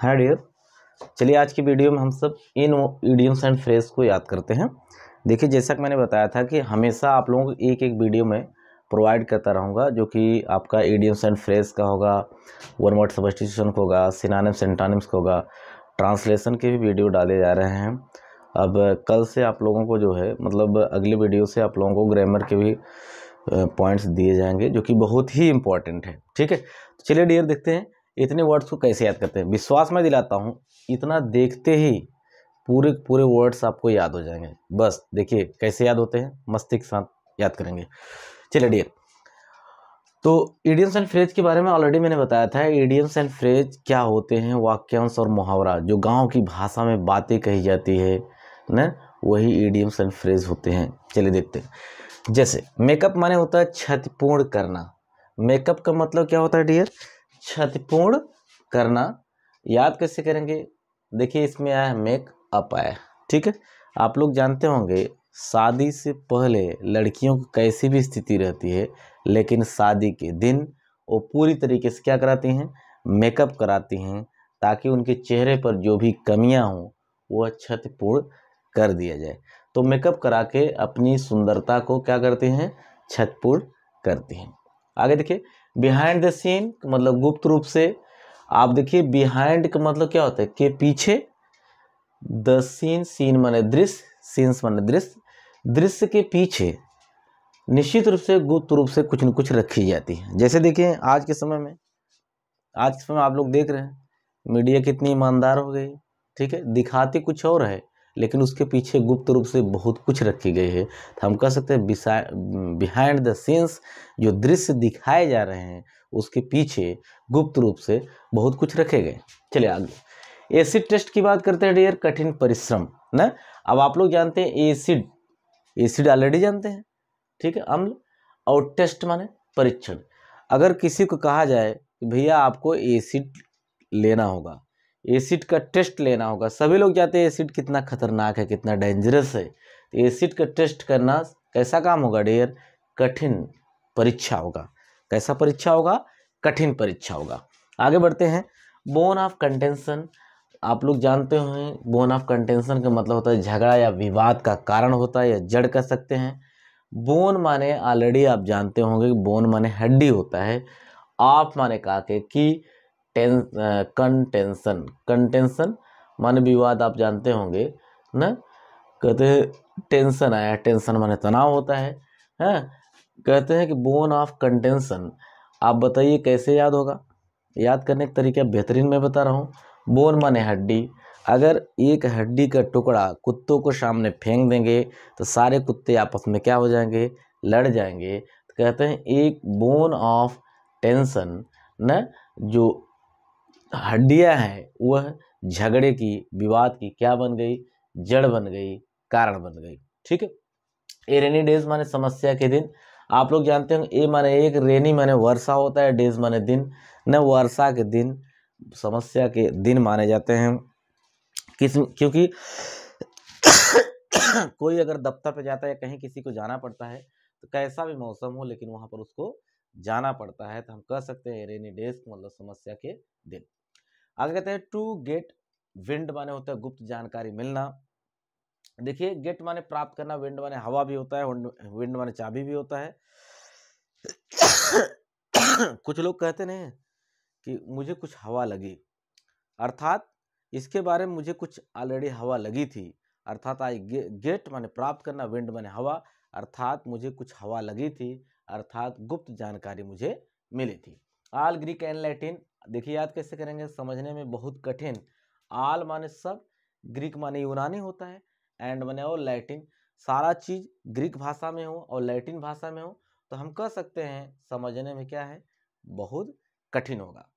हाँ डियर, चलिए आज की वीडियो में हम सब इन इडियम्स एंड फ्रेज को याद करते हैं। देखिए, जैसा कि मैंने बताया था कि हमेशा आप लोगों को एक एक वीडियो में प्रोवाइड करता रहूँगा, जो कि आपका इडियम्स एंड फ्रेज का होगा, वन वर्ड सब्स्टिट्यूशन का होगा, सिनोनिम्स सेंटोनिम्स का होगा, ट्रांसलेशन के भी वीडियो डाले जा रहे हैं। अब कल से आप लोगों को जो है मतलब अगले वीडियो से आप लोगों को ग्रामर के भी पॉइंट्स दिए जाएंगे, जो कि बहुत ही इंपॉर्टेंट है। ठीक है, तो चलिए डियर देखते हैं इतने वर्ड्स को कैसे याद करते हैं। विश्वास मैं दिलाता हूँ, इतना देखते ही पूरे पूरे वर्ड्स आपको याद हो जाएंगे। बस देखिए कैसे याद होते हैं, मस्ती के साथ याद करेंगे। चलिए डियर, तो इडियम्स एंड फ्रेज के बारे में ऑलरेडी मैंने बताया था। इडियम्स एंड फ्रेज क्या होते हैं? वाक्यांश और मुहावरा, जो गांव की भाषा में बातें कही जाती है ना, वही इडियम्स एंड फ्रेज होते हैं। चलिए देखते हैं। जैसे मेकअप माने होता है क्षतिपूर्ण करना। मेकअप का मतलब क्या होता है डियर? क्षतिपूर्ण करना। याद कैसे करेंगे? देखिए, इसमें आया मेक अप आया। ठीक है, आप लोग जानते होंगे शादी से पहले लड़कियों की कैसी भी स्थिति रहती है, लेकिन शादी के दिन वो पूरी तरीके से क्या कराती हैं? मेकअप कराती हैं, ताकि उनके चेहरे पर जो भी कमियां हों वह क्षतिपूर्ण कर दिया जाए। तो मेकअप करा के अपनी सुंदरता को क्या करते हैं? क्षतिपूर्ण करती हैं। आगे देखिए, बिहाइंड द सीन मतलब गुप्त रूप से। आप देखिए, बिहाइंड का मतलब क्या होता है? के पीछे। द सीन, सीन माने दृश्य, सीन्स माने दृश्य। दृश्य के पीछे निश्चित रूप से गुप्त रूप से कुछ न कुछ रखी जाती है। जैसे देखिए, आज के समय आप लोग देख रहे हैं मीडिया कितनी ईमानदार हो गई। ठीक है, दिखाती कुछ और है, लेकिन उसके पीछे गुप्त रूप से बहुत कुछ रखी गई है। तो हम कह सकते हैं बिहाइंड द सीन्स, जो दृश्य दिखाए जा रहे हैं उसके पीछे गुप्त रूप से बहुत कुछ रखे गए। चलिए आगे, एसिड टेस्ट की बात करते हैं डियर। कठिन परिश्रम ना। अब आप लोग जानते हैं एसिड, एसिड ऑलरेडी जानते हैं। ठीक है, अम्ल। और टेस्ट माने परीक्षण। अगर किसी को कहा जाए कि भैया आपको एसिड लेना होगा, एसिड का टेस्ट लेना होगा, सभी लोग जानते हैं एसिड कितना खतरनाक है, कितना डेंजरस है। तो एसिड का टेस्ट करना कैसा काम होगा डियर? कठिन परीक्षा होगा। कैसा परीक्षा होगा? कठिन परीक्षा होगा। आगे बढ़ते हैं। बोन ऑफ कंटेंशन, आप लोग जानते हैं बोन ऑफ कंटेंशन का मतलब होता है झगड़ा या विवाद का कारण होता है, या जड़ कह सकते हैं। बोन माने ऑलरेडी आप जानते होंगे कि बोन माने हड्डी होता है। ऑफ माने कहा के कि कंटेंशन, कंटेंशन माने विवाद, आप जानते होंगे ना। कहते हैं टेंशन आया, टेंशन माने तनाव होता है। हैं, कहते हैं कि बोन ऑफ कंटेंशन। आप बताइए कैसे याद होगा? याद करने का तरीका बेहतरीन मैं बता रहा हूँ। बोन माने हड्डी। अगर एक हड्डी का टुकड़ा कुत्तों को सामने फेंक देंगे तो सारे कुत्ते आपस में क्या हो जाएंगे? लड़ जाएंगे। तो कहते हैं एक बोन ऑफ टेंशन न, जो हड्डियां हैं वह झगड़े की, विवाद की क्या बन गई? जड़ बन गई, कारण बन गई। ठीक है, ए रेनी डेज माने समस्या के दिन। आप लोग जानते हैं ए माने एक, रेनी माने वर्षा होता है, डेज माने दिन न। वर्षा के दिन समस्या के दिन माने जाते हैं। क्योंकि कोई अगर दफ्तर पे जाता है या कहीं किसी को जाना पड़ता है, तो कैसा भी मौसम हो लेकिन वहां पर उसको जाना पड़ता है, तो हम कह सकते हैं रेनी डेज मतलब समस्या के दिन। आगे कहते हैं टू गेट विंड माने होता है गुप्त जानकारी मिलना। देखिए, गेट माने प्राप्त करना, विंड माने हवा भी होता है, विंड माने चाबी भी होता है। कुछ लोग कहते नहीं कि मुझे कुछ हवा लगी, अर्थात इसके बारे में मुझे कुछ ऑलरेडी हवा लगी थी। अर्थात आई गेट माने प्राप्त करना, विंड माने हवा, अर्थात मुझे कुछ हवा लगी थी, अर्थात गुप्त जानकारी मुझे मिली थी। आल ग्रीक एंड लैटिन, देखिए याद कैसे करेंगे, समझने में बहुत कठिन। आल माने सब, ग्रीक माने यूनानी होता है, एंड माने और लैटिन। सारा चीज ग्रीक भाषा में हो और लैटिन भाषा में हो तो हम कह सकते हैं समझने में क्या है? बहुत कठिन होगा।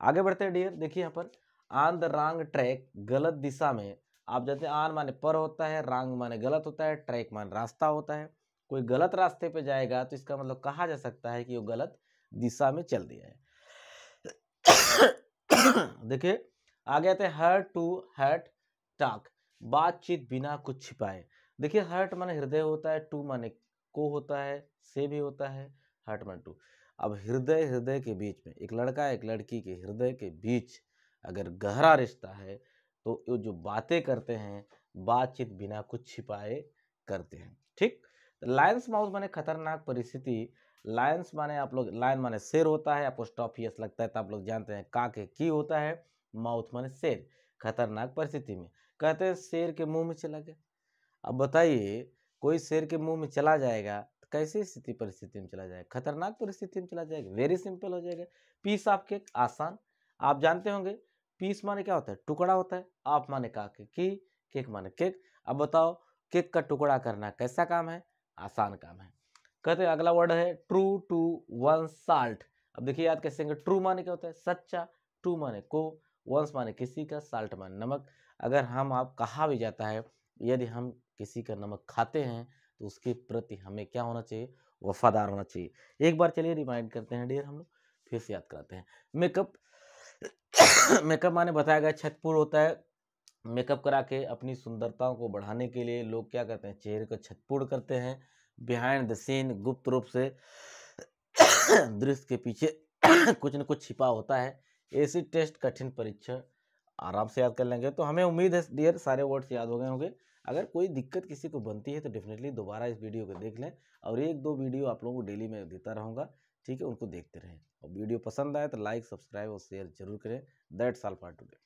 आगे बढ़ते हैं डियर। देखिए यहाँ पर ऑन द रॉन्ग ट्रैक, गलत दिशा में। आप जानते हैं आन माने पर होता है, रॉन्ग माने गलत होता है, ट्रैक माने रास्ता होता है। कोई गलत रास्ते पे जाएगा तो इसका मतलब कहा जा सकता है कि वो गलत दिशा में चल दिया है। देखिए आगे आते हैं हर्ट टू हर्ट टॉक, बातचीत बिना कुछ छिपाए। देखिए हर्ट माने हृदय होता है, टू माने को होता है, से भी होता है, हर्ट माने टू। अब हृदय, हृदय के बीच में एक लड़का एक लड़की के हृदय के बीच अगर गहरा रिश्ता है तो ये जो बातें करते हैं बातचीत बिना कुछ छिपाए करते हैं। ठीक, लायंस माउथ माने खतरनाक परिस्थिति। लायंस माने आप लोग, लायन माने शेर होता है, अपोस्ट्रोफियस लगता है तो आप लोग जानते हैं का के की होता है, माउथ माने शेर। खतरनाक परिस्थिति में कहते हैं शेर के मुंह में चला गया। अब बताइए कोई शेर के मुंह में चला जाएगा तो कैसी स्थिति परिस्थिति में चला जाएगा, खतरनाक परिस्थिति में चला जाएगा। वेरी सिंपल हो जाएगा। पीस ऑफ केक, आसान, आप जानते होंगे। पीस माने क्या होता है, टुकड़ा होता है। ऑफ माने का की, केक माने केक। अब बताओ केक का टुकड़ा करना कैसा काम है, आसान काम है। कहते हैं अगला वर्ड है ट्रू टू वंस साल्ट। अब देखिए याद कैसे, ट्रू माने क्या होता है, सच्चा, टू माने को, वंस माने किसी का, साल्ट माने नमक। अगर हम आप कहा भी जाता है यदि हम किसी का नमक खाते हैं तो उसके प्रति हमें क्या होना चाहिए, वफादार होना चाहिए। एक बार चलिए रिमाइंड करते हैं डियर, हम लोग फिर से याद कराते हैं। मेकअप मेकअप माने बताया गया छतपूर होता है। मेकअप करा के अपनी सुंदरता को बढ़ाने के लिए लोग क्या करते हैं, चेहरे को छतपूर्ण करते हैं। बिहाइंड द सीन, गुप्त रूप से दृश्य के पीछे कुछ न कुछ छिपा होता है। एसिड टेस्ट, कठिन परीक्षा, आराम से याद कर लेंगे। तो हमें उम्मीद है डियर सारे वर्ड्स याद हो गए होंगे। अगर कोई दिक्कत किसी को बनती है तो डेफिनेटली दोबारा इस वीडियो को देख लें, और एक दो वीडियो आप लोगों को डेली में देता रहूँगा, ठीक है, उनको देखते रहें। और वीडियो पसंद आए तो लाइक, सब्सक्राइब और शेयर जरूर करें। That's all for today.